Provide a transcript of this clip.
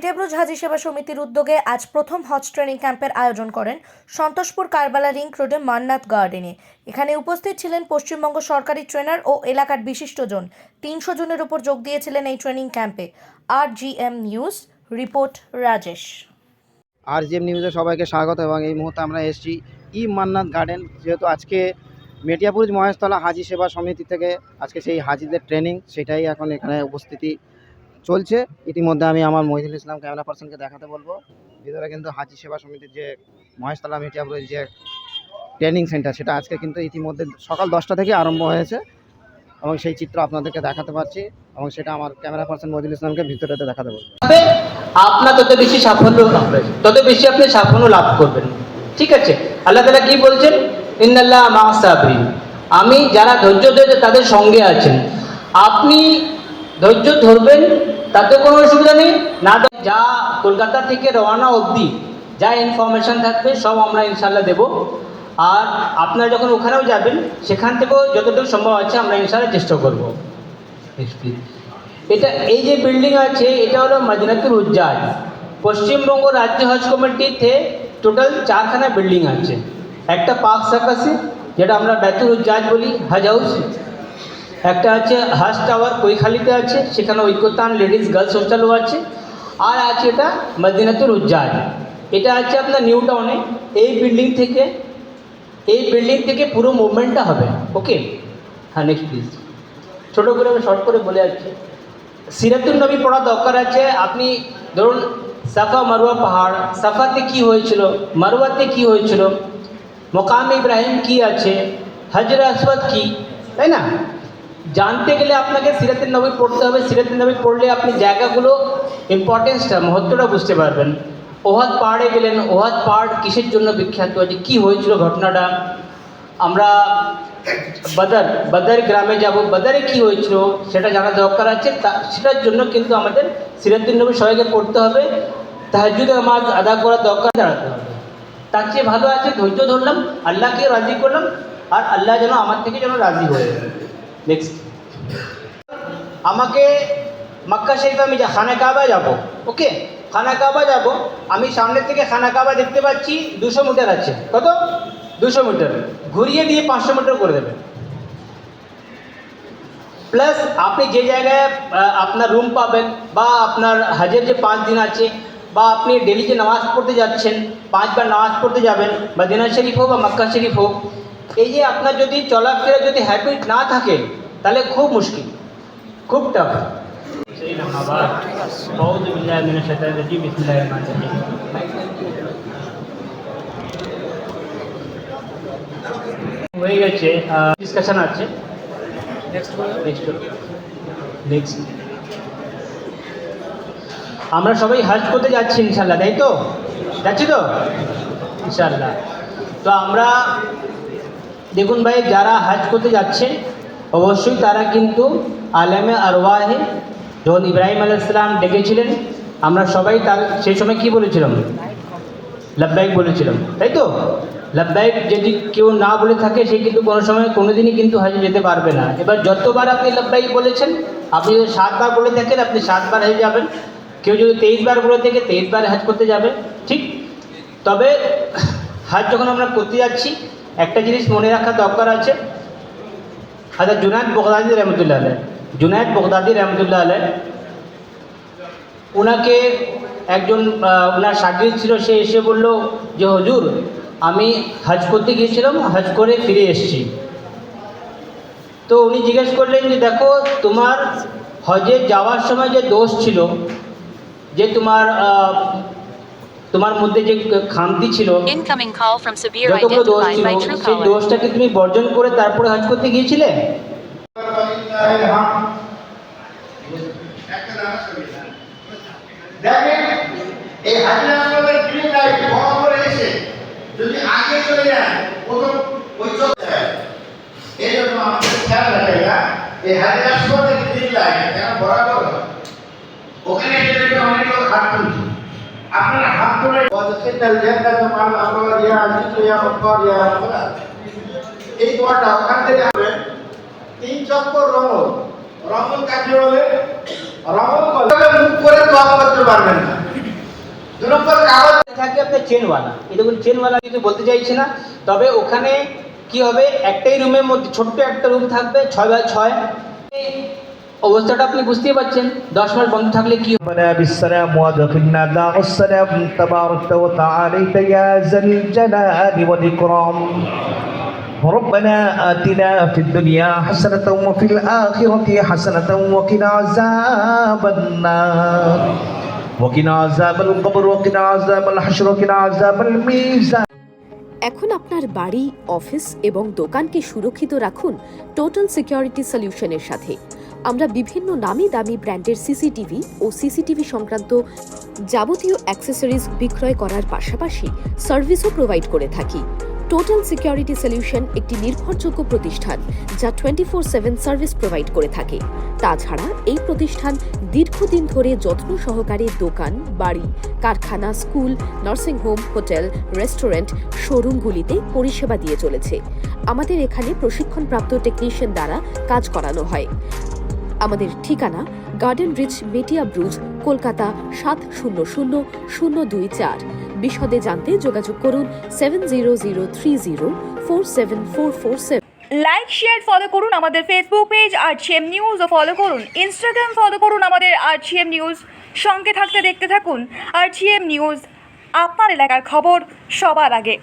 মেটিয়াবুরুজ হাজি সেবা সমিতির উদ্যোগে আজ প্রথম হজ ট্রেনিং ক্যাম্পের আয়োজন করেন সন্তোষপুর কারবালা রিং রোডে মান্নাত গার্ডেনে। এখানে উপস্থিত ছিলেন পশ্চিমবঙ্গ সরকারি ট্রেনার ও এলাকার বিশিষ্টজন। 300 জনের উপর যোগ দিয়েছিলেন এই ট্রেনিং ক্যাম্পে। RGM news report Rajesh. RGM নিউজে সবাইকে স্বাগত। এবং এই মুহূর্তে আমরা এসেছি মান্নাত গার্ডেন, যেহেতু আজকে মেটিয়াবুরুজ মহেশতলা হাজি সেবা সমিতি থেকে আজকে সেই হাজিদের ট্রেনিং, সেটাই এখন এখানে উপস্থিতি চলছে। ইতিমধ্যে আমি আমার মহিদুল ইসলাম ক্যামেরা পার্সনকে দেখাতে বলবো। ভিতরে কিন্তু হাজি সেবা সমিতির যে মহেশতলা মেটিয়াবুরুজ যে ট্রেনিং সেন্টার, সেটা আজকে কিন্তু ইতিমধ্যে সকাল 10টা থেকে আরম্ভ হয়েছে এবং সেই চিত্র আপনাদেরকে দেখাতে পারছি এবং সেটা আমার ক্যামেরা পার্সন মহিদুল ইসলামকে ভিতরেতে দেখাতে বলবো। আপনার তত বেশি সাফল্য তত বেশি আপনি সাফল্য লাভ করবেন। ঠিক আছে, আল্লাহ তাআলা কি বলছেন? ইন্নাল্লাহ মা'আস সাবিরিন, আমি যারা ধৈর্য ধরে তাদের সঙ্গে আছেন। আপনি ধৈর্য ধরবেন, তাতে কোনো অসুবিধা নেই। না যা কলকাতা থেকে রওনা অবধি যা ইনফরমেশন থাকবে সব আমরা ইনশাল্লাহ দেব। আর আপনারা যখন ওখানেও যাবেন সেখান থেকেও যতটুকু সম্ভব আছে আমরা ইনশাল্লাহ চেষ্টা করব। এটা এই যে বিল্ডিং আছে এটা হলো মদিনাতুল হুজ্জাজ। পশ্চিমবঙ্গ রাজ্য হজ কমিটিতে টোটাল 4খানা বিল্ডিং আছে। একটা পার্ক সার্কাসে, যেটা আমরা বাইতুল হুজ্জাজ বলি, হজ হাউস। একটা আছে হাজ টাওয়ার কৈখালিতে আছে, সেখানে ঐক্যতান লেডিস গার্লস হোস্টেলও আছে। আর আছে এটা মদিনাতুল হুজ্জাজ, এটা আছে আপনার নিউ টাউনে। এই বিল্ডিং থেকে পুরো মুভমেন্টটা হবে। ওকে, হ্যাঁ, নেক্সট প্লিজ। ছোটো করে আমি শর্ট করে বলে যাচ্ছি। সিরাতুন নবী পড়া দরকার আছে। আপনি ধরুন সাফা মারওয়া পাহাড়, সাফাতে কি হয়েছিল, মারওয়াতে কি হয়েছিল, মকাম ইব্রাহিম কি আছে, হাজর আসওয়াদ কি, তাই না? জানতে গেলে আপনাকে সিরাতুন নবী পড়তে হবে। সিরাতুন নবী পড়লে আপনি জায়গাগুলো ইম্পর্টেন্সটা, মহত্বটা বুঝতে পারবেন। ওহাদ পাহাড়ে গেলেন, ওহাদ পাহাড় কিসের জন্য বিখ্যাত আছে, কী হয়েছিল ঘটনাটা। আমরা বদর গ্রামে যাব, বদরে কি হয়েছিল সেটা জানা দরকার আছে। সেটার জন্য কিন্তু আমাদের সিরাতুন নবী সবাইকে পড়তে হবে। তাহাজ্জুদ নামাজ আদা করার দরকার জানাতে হবে। তার চেয়ে ভালো আছে ধৈর্য ধরলাম, আল্লাহকে রাজি করলাম, আর আল্লাহ যেন আমার থেকে যেন রাজি হয়ে যায়। নেক্সট, আমাকে মক্কা শরীফে আমি খানা কাবা যাব। ওকে, খানা কাবা যাব। আমি সামনে থেকে খানা কাবা দেখতে পাচ্ছি 200 মিটার আছে। কত? 200 মিটার। ঘুরিয়ে দিয়ে 500 মিটার করে দেবেন। প্লাস আপনি যে জায়গায় আপনার রুম পাবেন, বা আপনার হজের যে 5 দিন আছে, বা আপনি ডেলি যে নামাজ পড়তে যাচ্ছেন, 5 বার নামাজ পড়তে যাবেন, মদিনা শরীফ হোক বা মক্কা শরীফ হোক, এই যে আপনার যদি চলাফেরা যদি হ্যাবিট না থাকে তাহলে খুব মুশকিল, খুব টাফ। হয়ে গেছে, ডিসকাশন আছে। নেক্সট আমরা সবাই হজ করতে যাচ্ছি ইনশাল্লাহ, তাই তো? যাচ্ছি তো ইনশাল্লাহ। তো আমরা দেখুন ভাই, যারা হজ করতে যাচ্ছে অবশ্যই তারা কিন্তু আলেমে আরওয়াহে, যখন ইব্রাহিম আলাইহিস সালাম ডেকেছিলেন, আমরা সবাই তার সেই সময় কি বলেছিলাম? লব্বাইক বলেছিলাম, তাই তো? লব্বাইক যদি কেউ না বলে থাকে সে কিন্তু কোনো সময় কোনো দিনই কিন্তু হজে যেতে পারবে না। এবার যতবার আপনি লব্বাইক বলেছেন, আপনি যদি 7 বার বলে থাকেন আপনি 7 বার হজে যাবেন। কেউ যদি 23 বার বলে থাকে 23 বার হজ করতে যাবে। ঠিক, তবে হজ যখন আমরা করতে যাচ্ছি একটা জিনিস মনে রাখা দরকার আছে। হযরত জুনায়েদ বাগদাদী রহমতুল্লাহ আলাইহ, ওনাকে একজন ওনার শাগির্দ ছিল, সে এসে বলল যে হুজুর, আমি হজ করতে গিয়েছিলাম, হজ করে ফিরে এসেছি। তো উনি জিজ্ঞেস করলেন যে দেখো, তোমার হজে যাওয়ার সময় যে দোষ ছিল, যে তোমার মধ্যে যে খামতি ছিল, যতগুলো দোষ ছিল, সেই দোষটাকে তুমি বর্জন করে তারপরে হজ করতে গিয়েছিলে। দেখেন, এই হাজির আসলে গ্রিন লাইট বরাবর এসে যদি আগে চলে যায় প্রথম ওই চলতে যায়। এই জন্য আমাদের খেয়াল রাখা যায়, এই হাজির আসলে গ্রিন লাইট কেন বরাবর ওখানে এসে অনেক লোক হাত তুলছে। আপনারা হাত তুলে ওয়াজসিনাল জান্নাত মাল আবরার ইয়া আজিজ ইয়া গফফার ইয়া রাব্বানা, এই দোয়াটা ওখান থেকে হবে। 3 চক্কর রমল কাকে বলে? রমল বলে। মুখ করে দোয়া করতে পারবেন না। দু নম্বর কাগজ থাকে আপনার চেনওয়ালা, এই দেখুন চেনওয়ালা কিছু বলতে চাইছি না, তবে ওখানে কি হবে একটাই রুমের মধ্যে ছোট্ট একটা রুম থাকবে 6x6। অবস্থাটা আপনি বুঝতেই পারছেন 10 মাস বন্ধ থাকলে কি হবে। ربنا بالسلام وادخلنا دار السلام تبارك وتعالى يا ذا الجلال والإكرام. ربنا آتنا في الدنيا حسنة وفي الآخرة حسنة وقنا عذاب النار وقنا عذاب القبر وقنا عذاب الحشر وقنا عذاب الميزان. এখন আপনার বাড়ি, অফিস এবং দোকানকে সুরক্ষিত রাখুন টোটাল সিকিউরিটি সলিউশনের সাথে। আমরা বিভিন্ন নামি দামি ব্র্যান্ডের সিসিটিভি ও সিসিটিভি সংক্রান্ত যাবতীয় অ্যাক্সেসরিজ বিক্রয় করার পাশাপাশি সার্ভিসও প্রোভাইড করে থাকি। টোটাল সিকিউরিটি সলিউশন একটি নির্ভরযোগ্য প্রতিষ্ঠান যা 24/7 সার্ভিস প্রোভাইড করে থাকে। তাছাড়া এই প্রতিষ্ঠান দীর্ঘদিন ধরে যত্ন সহকারে দোকান, বাড়ি, কারখানা, স্কুল, নার্সিংহোম, হোটেল, রেস্টুরেন্ট, শোরুমগুলিতে পরিষেবা দিয়ে চলেছে। আমাদের এখানে প্রশিক্ষণপ্রাপ্ত টেকনিশিয়ান দ্বারা কাজ করানো হয়। আমাদের ঠিকানা গার্ডেন রিচ, মেটিয়া ব্রুজ, কলকাতা 700024। বিশদে জানতে যোগাযোগ করুন 7003047447। লাইক শেয়ার ফলো করুন আমাদের ফেসবুক পেজ আরজিএম নিউজ ও ফলো করুন ইনস্টাগ্রাম ফলো করুন আমাদের আরজিএম নিউজ। সঙ্গে থাকতে দেখতে থাকুন আরজিএম নিউজ, আপনার এলাকার খবর সবার আগে।